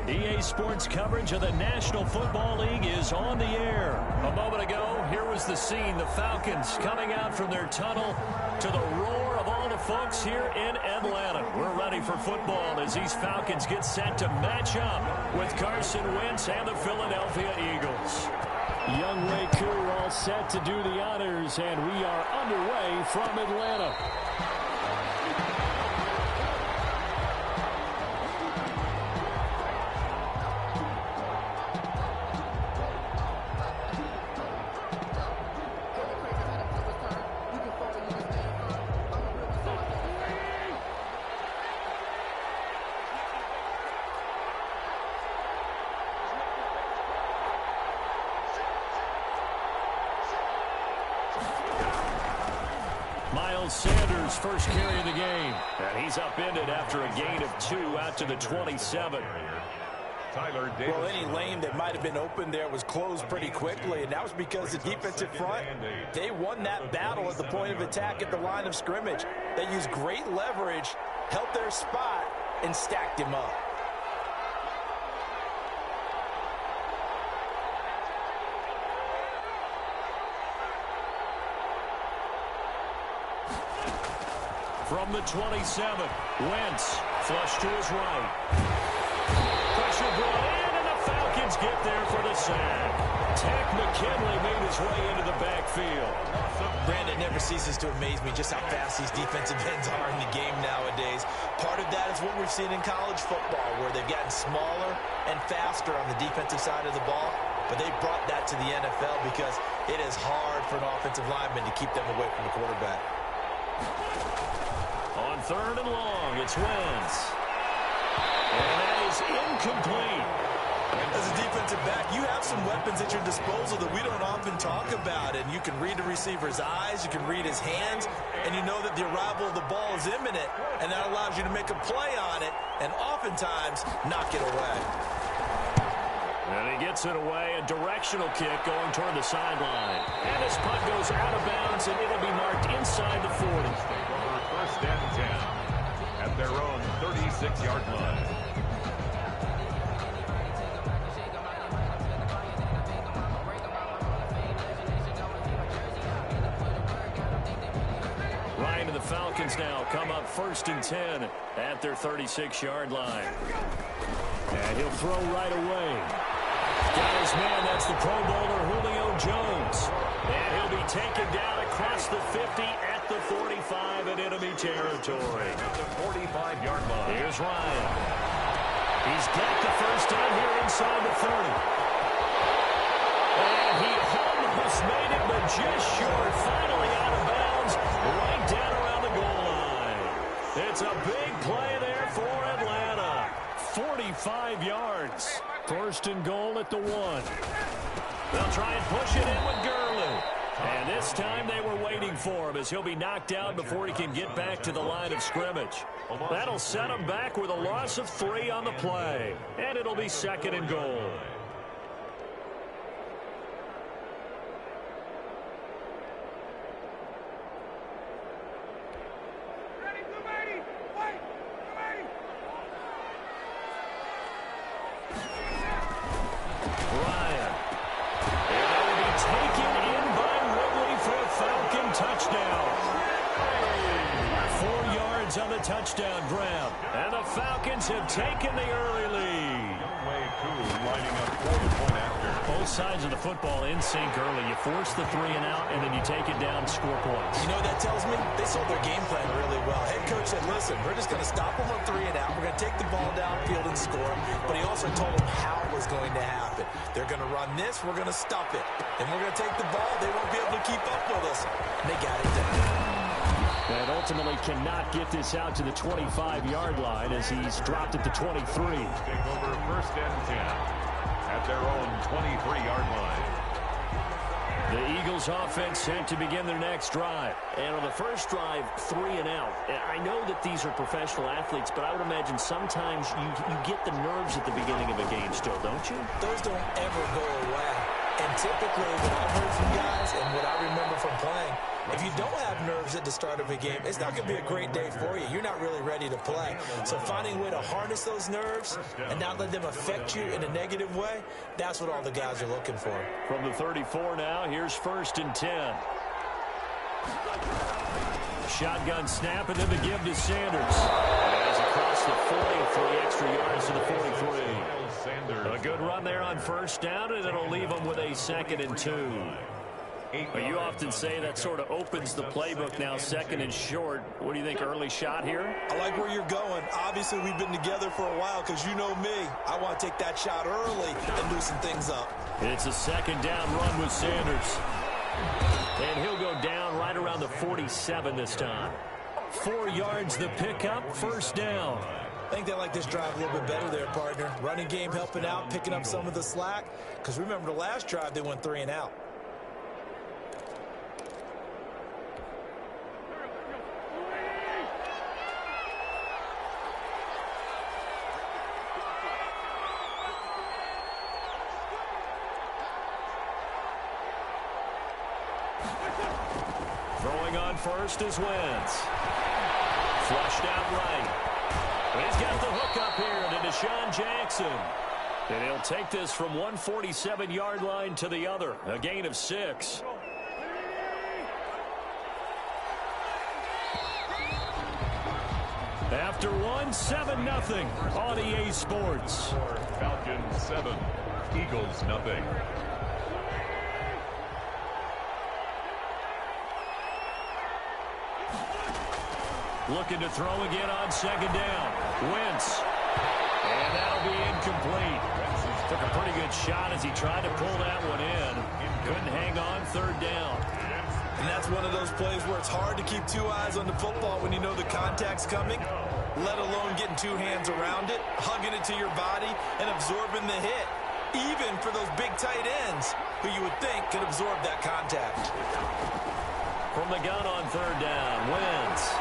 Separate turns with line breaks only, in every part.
EA Sports coverage of the National Football League is on the air. A moment ago, here was the scene. The Falcons coming out from their tunnel to the roar of all the folks here in Atlanta. We're ready for football as these Falcons get set to match up with Carson Wentz and the Philadelphia Eagles. Young Ray Koo all set to do the honors, and we are underway from Atlanta. Sanders' first carry of the game. And he's upended after a gain of 2 out to the 27.
Well, any lane that might have been open there was closed pretty quickly, and that was because the defensive front, they won that battle at the point of attack at the line of scrimmage. They used great leverage, held their spot, and stacked him up.
From the 27, Wentz flush to his right. Pressure brought in, and the Falcons get there for the sack. Tech McKinley made his way into the backfield.
Brandon, never ceases to amaze me just how fast these defensive ends are in the game nowadays. Part of that is what we've seen in college football, where they've gotten smaller and faster on the defensive side of the ball. But they brought that to the NFL because it is hard for an offensive lineman to keep them away from the quarterback.
On 3rd and long, it's Wentz. And that is incomplete.
As a defensive back, you have some weapons at your disposal that we don't often talk about. And you can read the receiver's eyes, you can read his hands, and you know that the arrival of the ball is imminent. And that allows you to make a play on it and oftentimes knock it away.
And he gets it away, a directional kick going toward the sideline. And this punt goes out of bounds, and it'll be marked inside the 40.
First and 10 at their own 36-yard line.
Ryan and the Falcons now come up 1st and 10 at their 36-yard line. And he'll throw right away. Got his man, that's the Pro Bowler Julio Jones. And he'll be taken down across the 50 at the 45 in enemy territory.
At the 45-yard line.
Here's Ryan. He's got the first down here inside the 30. And he almost made it, but just short. Finally out of bounds, right down around the goal line. It's a big play there for Atlanta. 45 yards. 1st and goal at the 1. They'll try and push it in with Gurley. And this time they were waiting for him as he'll be knocked out before he can get back to the line of scrimmage. That'll set him back with a loss of 3 on the play. And it'll be 2nd and goal. On the touchdown grab. And the Falcons have taken the early lead.
Lining up for the point after.
Both sides of the football in sync early. You force the 3 and out, and then you take it down and score points.
You know what that tells me? They sold their game plan really well. Head coach said, listen, we're just going to stop them on 3 and out. We're going to take the ball downfield and score. But he also told them how it was going to happen. They're going to run this. We're going to stop it. And we're going to take the ball. They won't be able to keep up with us. And they got it done.
And ultimately cannot get this out to the 25-yard line as he's dropped at the 23.
Take over 1st and 10 at their own 23-yard line.
The Eagles offense set to begin their next drive. And on the first drive, 3 and out. I know that these are professional athletes, but I would imagine sometimes you get the nerves at the beginning of a game still, don't you?
Those don't ever go away. And typically what I've heard from guys and what I remember from playing, if you don't have nerves at the start of a game, it's not going to be a great day for you. You're not really ready to play. So finding a way to harness those nerves and not let them affect you in a negative way, that's what all the guys are looking for.
From the 34 now, here's 1st and 10. Shotgun snap, and then the give to Sanders. As across the 40, 3 extra yards to the 43. A good run there on 1st down, and it'll leave them with a 2nd and 2. But you often say that sort of opens the playbook now, 2nd and short. What do you think, early shot here?
I like where you're going. Obviously, we've been together for a while because you know me. I want to take that shot early and loosen things up.
It's a 2nd down run with Sanders. And he'll go down right around the 47 this time. 4 yards the pickup, 1st down.
I think they like this drive a little bit better there, partner. Running game helping out, picking up some of the slack. Because remember the last drive, they went 3 and out.
Throwing on 1st is Wentz. Flushed out right. He's got the hook up here to Deshaun Jackson. And he'll take this from 147-yard line to the other. A gain of 6. After 1, 7-0 on EA Sports.
Falcons 7, Eagles nothing.
Looking to throw again on 2nd down. Wentz. And that'll be incomplete. Took a pretty good shot as he tried to pull that one in. Couldn't hang on 3rd down.
And that's one of those plays where it's hard to keep 2 eyes on the football when you know the contact's coming, let alone getting 2 hands around it, hugging it to your body, and absorbing the hit. Even for those big tight ends who you would think could absorb that contact.
From the gun on 3rd down, Wentz.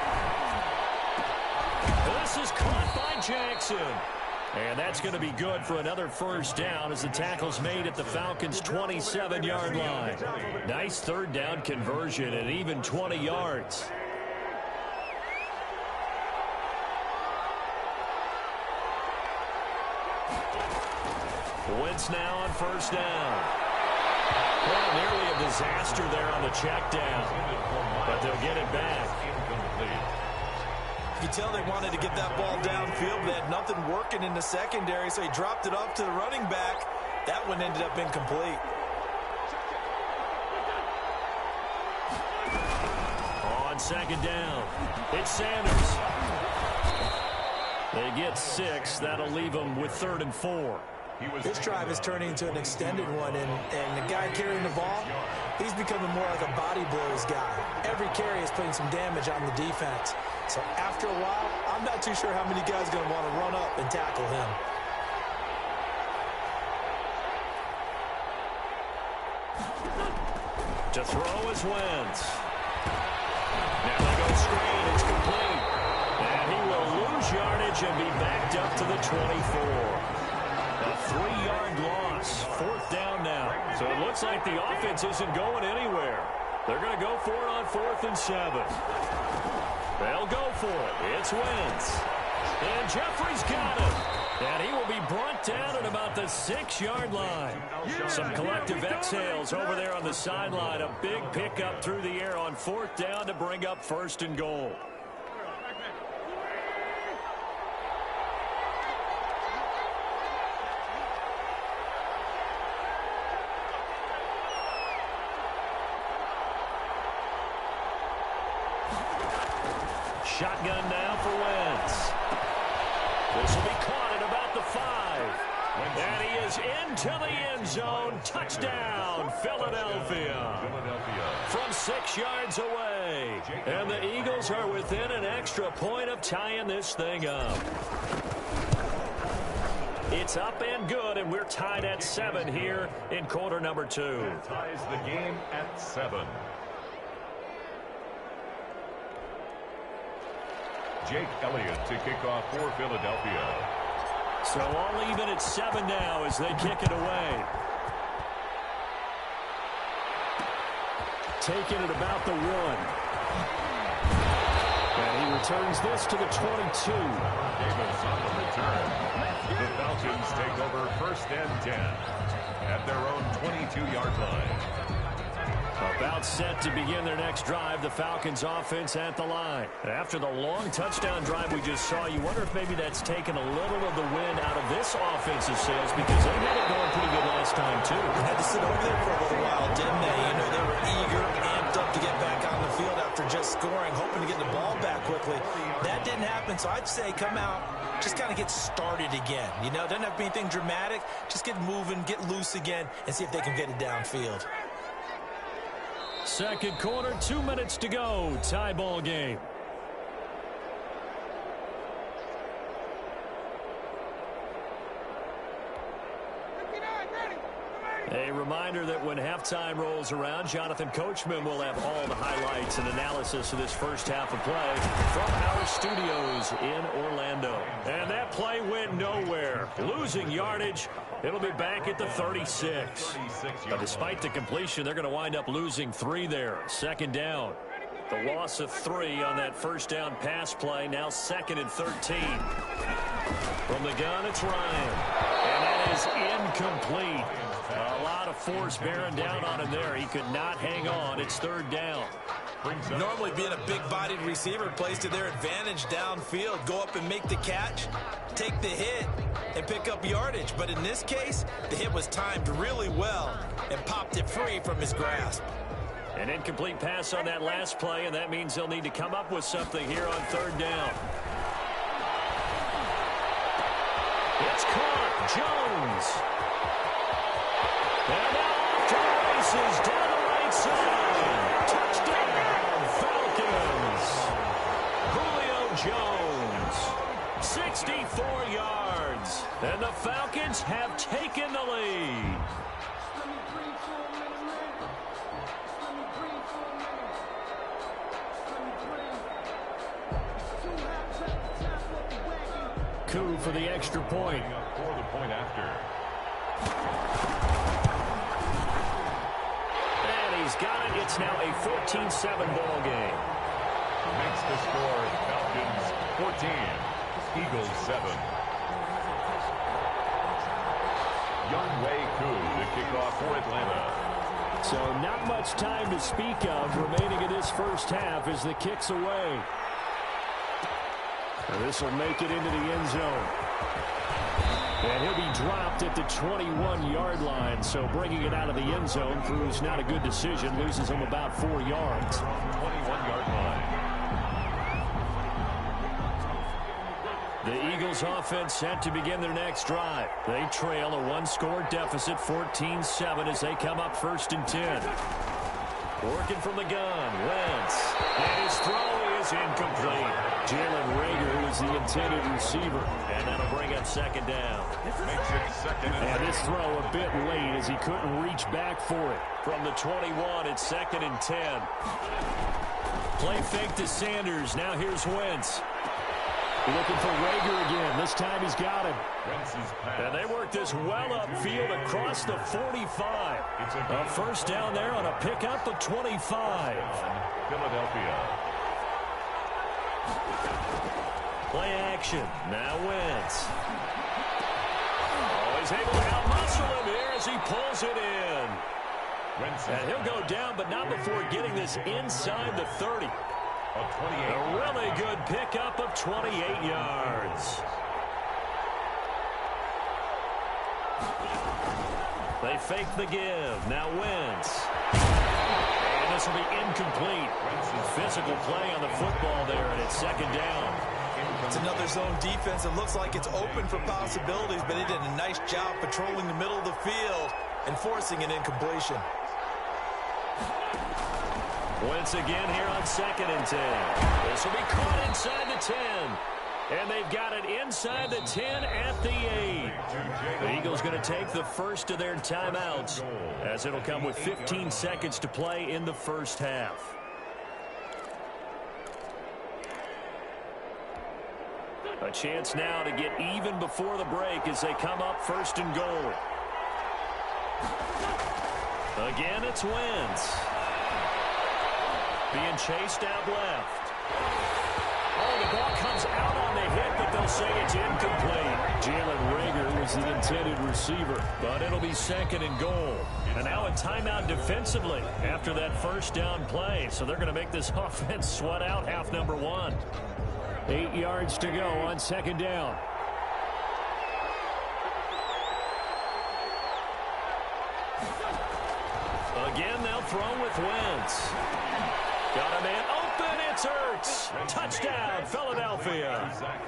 This is caught by Jackson. And that's going to be good for another 1st down as the tackle's made at the Falcons' 27-yard line. Nice 3rd down conversion at even 20 yards. Wentz now on 1st down. Well, nearly a disaster there on the check down, but they'll get it back.
You tell they wanted to get that ball downfield. They had nothing working in the secondary, so he dropped it off to the running back. That one ended up incomplete.
On 2nd down, it's Sanders. They get 6. That'll leave them with 3rd and 4.
This drive is turning into an extended one, and the guy carrying the ball, he's becoming more like a body blows guy. Every carry is putting some damage on the defense. So after a while, I'm not too sure how many guys are going to want to run up and tackle him.
To throw is Wentz. Now they go screen. It's complete. And he will lose yardage and be backed up to the 24. A 3-yard loss. 4th down now. So it looks like the offense isn't going anywhere. They're going to go for it on 4th and 7. They'll go for it. It's Wentz. And Jeffrey's got it. And he will be brought down at about the 6-yard line. Some collective exhales over there on the sideline. A big pickup through the air on 4th down to bring up 1st and goal. Shotgun now for Wentz. This will be caught at about the 5. And he is into the end zone. Touchdown, Philadelphia. From 6 yards away. And the Eagles are within an extra point of tying this thing up. It's up and good, and we're tied at 7 here in quarter number 2.
That ties the game at 7. Jake Elliott to kick off for Philadelphia.
So all even at 7 now as they kick it away. taken at about the 1. And he returns this to the 22.
Davis on the return. The Falcons take over 1st and 10 at their own 22-yard line.
About set to begin their next drive, the Falcons offense at the line. After the long touchdown drive we just saw, you wonder if maybe that's taken a little of the wind out of this offensive sails, because they had it going pretty good last time, too.
Had to sit over there for a little while, didn't they? You know, they were eager, amped up to get back on the field after just scoring, hoping to get the ball back quickly. That didn't happen, so I'd say come out, just kind of get started again. You know, doesn't have to be anything dramatic. Just get moving, get loose again, and see if they can get it downfield.
Second quarter, 2 minutes to go. Tie ball game. A reminder that when halftime rolls around, Jonathan Coachman will have all the highlights and analysis of this first half of play from our studios in Orlando. And that play went nowhere. Losing yardage. It'll be back at the 36. But despite the completion, they're going to wind up losing 3 there. Second down. The loss of 3 on that first down pass play. Now 2nd and 13. From the gun, it's Ryan. And that is incomplete. A lot of force bearing down on him there. He could not hang on. It's 3rd down.
Normally being a big-bodied receiver plays to their advantage downfield. Go up and make the catch, take the hit, and pick up yardage. But in this case, the hit was timed really well and popped it free from his grasp.
An incomplete pass on that last play, and that means they'll need to come up with something here on 3rd down. It's caught. Jones. And now off to the races down the right side. Touchdown, Falcons. Julio Jones, 64 yards. And the Falcons have taken the lead. Coup for the extra point.
For the point after.
And he's got it. It's now a 14-7 ball game.
Makes the score Falcons 14, Eagles 7. Younghoe Koo to kick off for Atlanta.
So not much time to speak of remaining in this first half as the kick's away. And this will make it into the end zone. And he'll be dropped at the 21-yard line. So bringing it out of the end zone proves not a good decision. Loses him about 4 yards.
21-yard line.
The Eagles offense set to begin their next drive. They trail a 1-score deficit, 14-7, as they come up 1st and 10. Working from the gun, Wentz. And his throw is incomplete. Jalen Reagor is the intended receiver. And that'll bring up 2nd down.
Makes it 2nd
and this throw a bit late as he couldn't reach back for it. From the 21, it's 2nd and 10. Play fake to Sanders. Now here's Wentz. Looking for Reagor again. This time he's got him. And they work this well upfield across the 45. A first down there on a pickup of 25.
Philadelphia.
Play action. Now Wentz. Oh, he's able to outmuscle him here as he pulls it in. And he'll go down, but not before getting this inside the 30. A really good pickup of 28 yards. They fake the give. Now Wentz. And this will be incomplete. Physical play on the football there, and it's 2nd down.
It's another zone defense. It looks like it's open for possibilities, but they did a nice job patrolling the middle of the field and forcing an incompletion.
Wentz again here on 2nd and 10. This will be caught inside the 10. And they've got it inside the 10 at the 8. The Eagles going to take the first of their timeouts as it'll come with 15 seconds to play in the first half. A chance now to get even before the break as they come up 1st and goal. Again, it's Wentz. being chased out left. Oh, the ball comes out on the hit, but they'll say it's incomplete. Jalen Reagor was the intended receiver, but it'll be 2nd and goal. And now a timeout defensively after that first down play. So they're going to make this offense sweat out half number 1. 8 yards to go on 2nd down. Again, they'll throw with Wentz. Got a man open. It's Ertz. Touchdown, Philadelphia. Zach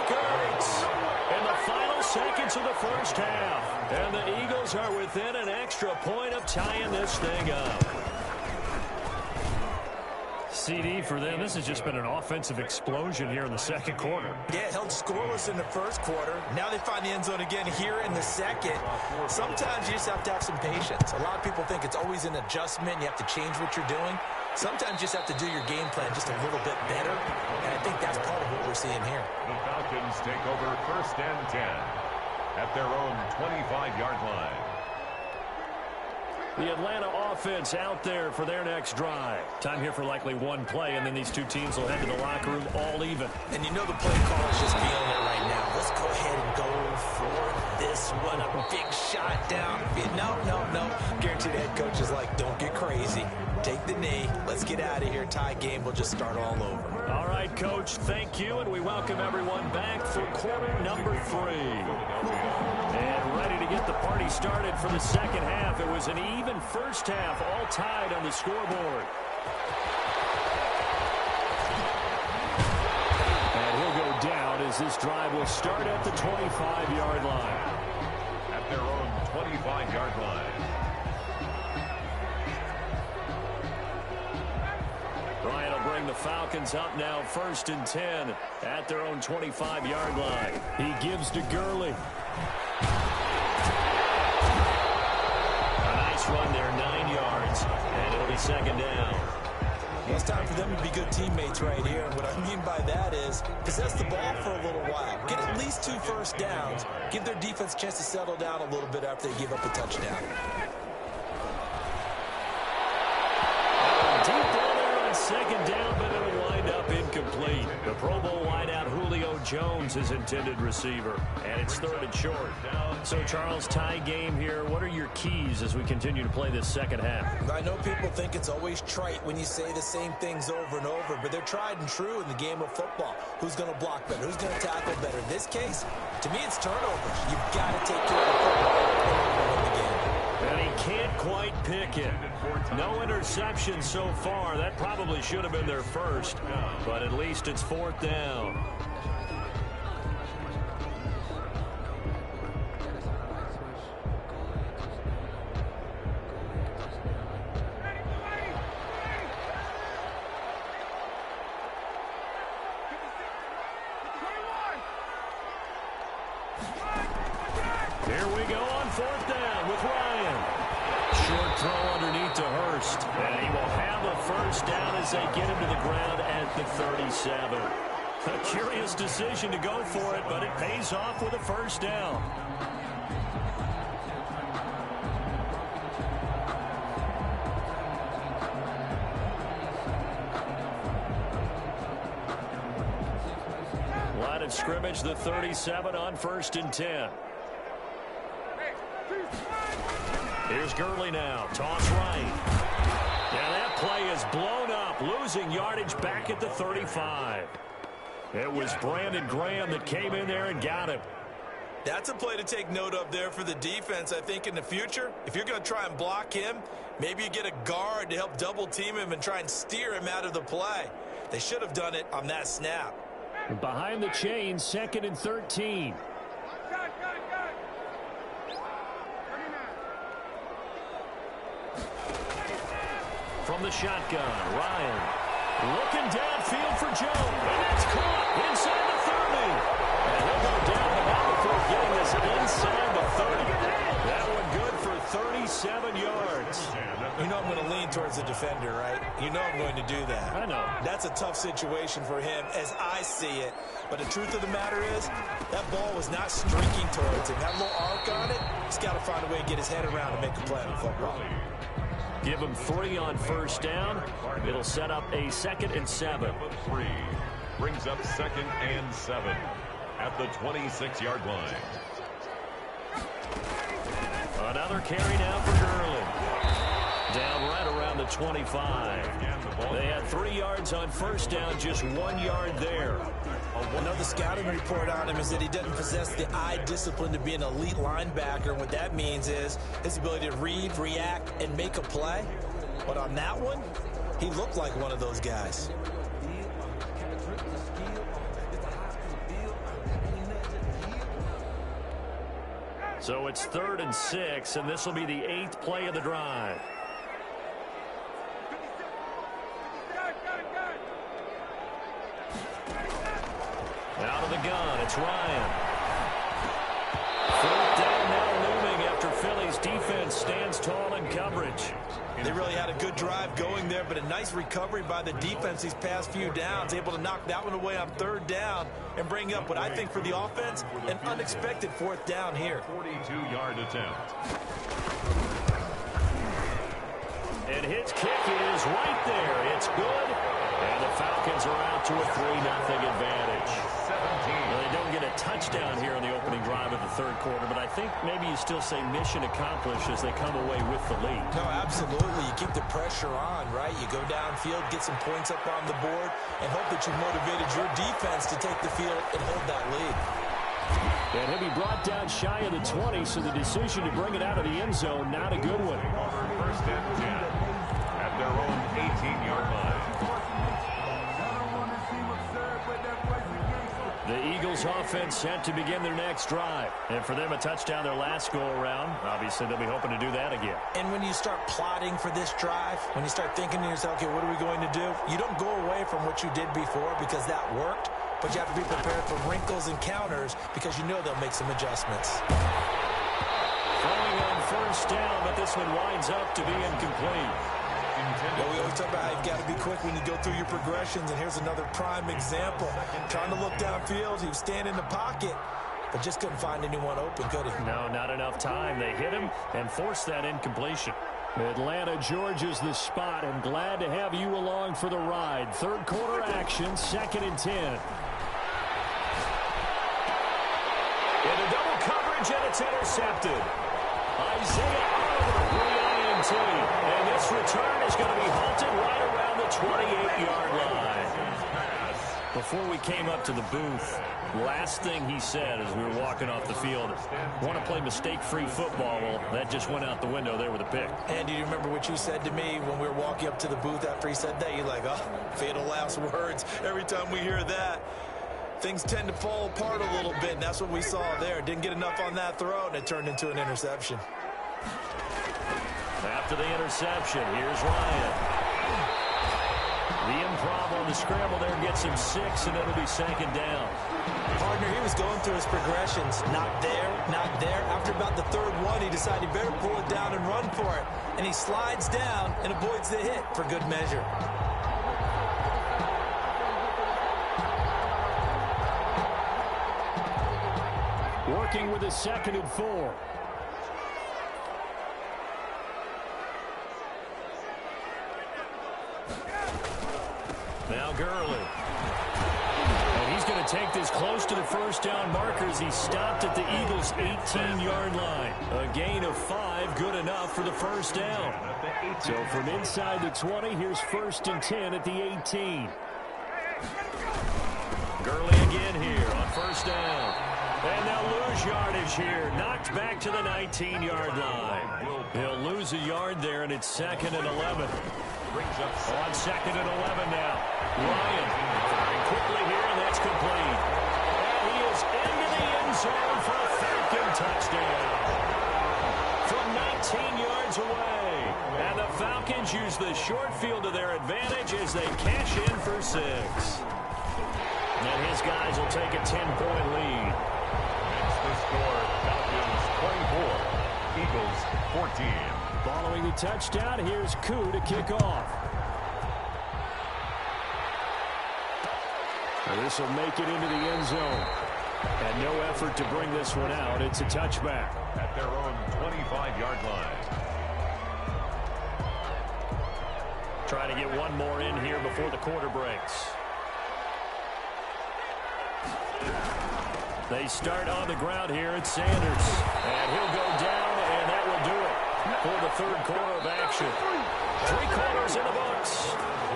Ertz in the final seconds of the first half. And the Eagles are within an extra point of tying this thing up. CD for them. This has just been an offensive explosion here in the second quarter.
Yeah, held scoreless in the first quarter. Now they find the end zone again here in the second. Sometimes you just have to have some patience. A lot of people think it's always an adjustment. You have to change what you're doing. Sometimes you just have to do your game plan just a little bit better. And I think that's part of what we're seeing here.
The Falcons take over 1st and 10 at their own 25-yard line.
The Atlanta offense out there for their next drive. Time here for likely one play, and then these two teams will head to the locker room all even.
And you know the play call is just feeling it right now. Let's go ahead and go for this one. A big shot down. No. Guaranteed the head coach is like, don't get crazy. Take the knee. Let's get out of here. Tie game. We'll just start all over.
All right, Coach, thank you, and we welcome everyone back for quarter number 3. And ready to get the party started for the second half. It was an even first half, all tied on the scoreboard. And he'll go down as this drive will start at the 25-yard line.
At their own 25-yard line.
Bryant will bring the Falcons up now 1st and 10 at their own 25-yard line. He gives to Gurley. A nice run there, 9 yards, and it'll be 2nd down.
Well, it's time for them to be good teammates right here. And what I mean by that is possess the ball for a little while. Get at least 2 first downs. Give their defense a chance to settle down a little bit after they give up a touchdown.
Deep down there on 2nd down, but it'll wind up incomplete. The Pro Bowl wideout Julio Jones is intended receiver, and it's 3rd and short. So, Charles, tie game here. What are your keys as we continue to play this second half?
I know people think it's always trite when you say the same things over and over, but they're tried and true in the game of football. Who's going to block better? Who's going to tackle better? In this case, to me, it's turnovers. You've got to take care of the football in order to win the game.
And he can't quite pick it. No interception so far. That probably should have been their first, but at least it's 4th down. Here we go on 4th down with Ryan. Short throw underneath to Hurst. And he will have a first down as they get him to the ground at the 37. A curious decision to go for it, but it pays off with a first down. Line of scrimmage, the 37 on 1st and 10. Here's Gurley now. Toss right. Yeah, that play is blown up. Losing yardage back at the 35. It was Brandon Graham that came in there and got him.
That's a play to take note of there for the defense. I think in the future, if you're going to try and block him, maybe you get a guard to help double team him and try and steer him out of the play. They should have done it on that snap.
Behind the chains, 2nd and 13. From the shotgun, Ryan looking downfield for Jones, and that's caught inside the 30. And he'll go down the ball before getting this inside the 30. That one good for 37 yards.
You know I'm going to lean towards the defender, right? You know I'm going to do that.
I know.
That's a tough situation for him as I see it. But the truth of the matter is, that ball was not streaking towards him. That little arc on it, he's got to find a way to get his head around and make a play on football.
Give them 3 on first down. It'll set up a 2nd and 7.
3 brings up 2nd and 7 at the 26-yard line.
Another carry now for Gurley. Down right around the 25. They had 3 yards on first down, just 1 yard there.
Another scouting report on him is that he doesn't possess the eye discipline to be an elite linebacker. And what that means is his ability to read, react, and make a play. But on that one, he looked like one of those guys.
So it's 3rd and 6, and this will be the 8th play of the drive. Out of the gun, it's Ryan. 4th down now looming after Philly's defense stands tall in coverage.
They really had a good drive going there, but a nice recovery by the defense these past few downs, able to knock that one away on 3rd down and bring up what I think for the offense, an unexpected 4th down here.
42-yard attempt.
And his kick is right there. It's good. And the Falcons are out to a 3-0 advantage. Well, they don't get a touchdown here in the opening drive of the 3rd quarter, but I think maybe you still say mission accomplished as they come away with the lead.
No, absolutely. You keep the pressure on, right? You go downfield, get some points up on the board, and hope that you've motivated your defense to take the field and hold that lead.
And he'll be brought down shy of the 20, so the decision to bring it out of the end zone, not a good one.
1st and 10 at their own 18-yard line.
The Eagles offense set to begin their next drive. And for them, a touchdown their last go-around. Obviously, they'll be hoping to do that again.
And when you start plotting for this drive, when you start thinking to yourself, okay, what are we going to do? You don't go away from what you did before because that worked, but you have to be prepared for wrinkles and counters because you know they'll make some adjustments.
Throwing on first down, but this one winds up to be incomplete.
Well, we always talk about how you've got to be quick when you go through your progressions, and here's another prime example. Trying to look downfield, he was standing in the pocket, but just couldn't find anyone open, could he?
No, not enough time. They hit him and forced that incompletion. Atlanta, Georgia's the spot, and glad to have you along for the ride. 3rd quarter action, 2nd and 10. Into double coverage, and it's intercepted. Isaiah Oliver, INT. And this return is going to be halted right around the 28-yard line. Before we came up to the booth, last thing he said as we were walking off the field, want to play mistake-free football. Well, that just went out the window there with a pick.
And do you remember what you said to me when we were walking up to the booth after he said that? You're like, oh, fatal last words. Every time we hear that, things tend to fall apart a little bit, and that's what we saw there. Didn't get enough on that throw, and it turned into an interception.
After the interception, here's Ryan. The improv on the scramble there gets him 6, and it'll be 2nd down.
Partner, he was going through his progressions. Not there, not there. After about the 3rd one, he decided he better pull it down and run for it. And he slides down and avoids the hit for good measure.
Working with a 2nd and 4. Now Gurley. And he's going to take this close to the first down marker as he stopped at the Eagles' 18-yard line. A gain of 5, good enough for the first down. So from inside the 20, here's 1st and 10 at the 18. Gurley again here on first down. And they'll lose yardage here. Knocked back to the 19-yard line. He'll lose a yard there, and it's 2nd and 11. On 2nd and 11 now. Ryan firing quickly here, and that's complete. And he is into the end zone for a Falcon touchdown. From 19 yards away. And the Falcons use the short field to their advantage as they cash in for 6. And his guys will take a 10-point lead.
That's the score. Falcons 24, Eagles 14.
Following the touchdown, here's Koo to kick off. This will make it into the end zone. And no effort to bring this one out. It's a touchback.
At their own 25-yard line.
Trying to get one more in here before the quarter breaks. They start on the ground here. It's Sanders. And he'll go down, and that will do it for the third quarter of action. 3 quarters in the books.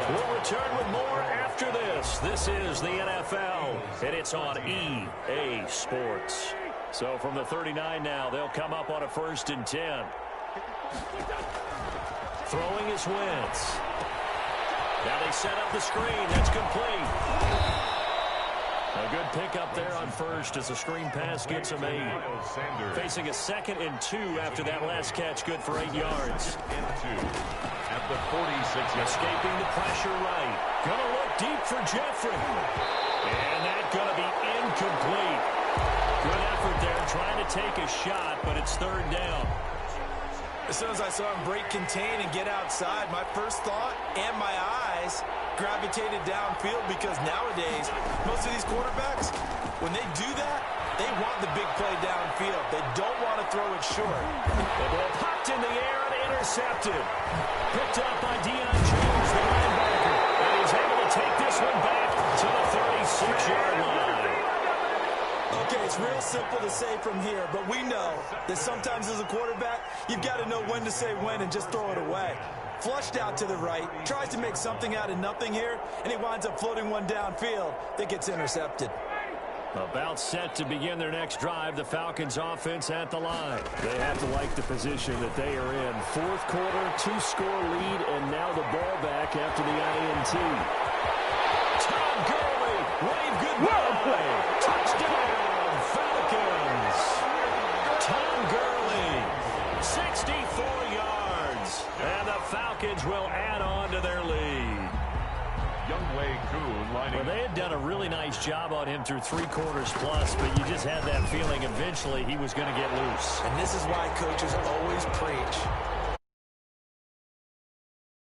We'll return with more after this. This is the NFL, and it's on EA Sports. So from the 39 now, they'll come up on a 1st and 10. Throwing is Wentz. Now they set up the screen. That's complete. A good pickup there on first as the screen pass gets him 8. Facing a 2nd and 2 after that last catch, good for 8 yards.
At the 46.
Escaping the pressure right. Gonna look deep for Jeffrey. And that's gonna be incomplete. Good effort there trying to take a shot, but it's 3rd down.
As soon as I saw him break contain and get outside, my first thought and my eyes gravitated downfield, because nowadays, most of these quarterbacks, when they do that, they want the big play downfield. They don't want to throw it short.
The ball popped in the air and intercepted. Picked up by Deion Jones, the linebacker. And he's able to take this one back to the 36-yard line.
Okay, it's real simple to say from here, but we know that sometimes as a quarterback, you've got to know when to say when and just throw it away. Flushed out to the right, tries to make something out of nothing here, and he winds up floating one downfield that gets intercepted.
About set to begin their next drive, the Falcons offense at the line. They have to like the position that they are in. 4th quarter, 2-score lead, and now the ball back after the INT. Tom Gurley, wave goodbye. Touchdown, Falcons. Tom Gurley, 64 yards. And the Falcons will add on to their lead. Well, they had done a really nice job on him through 3 quarters plus, but you just had that feeling eventually he was going to get loose.
And this is why coaches always preach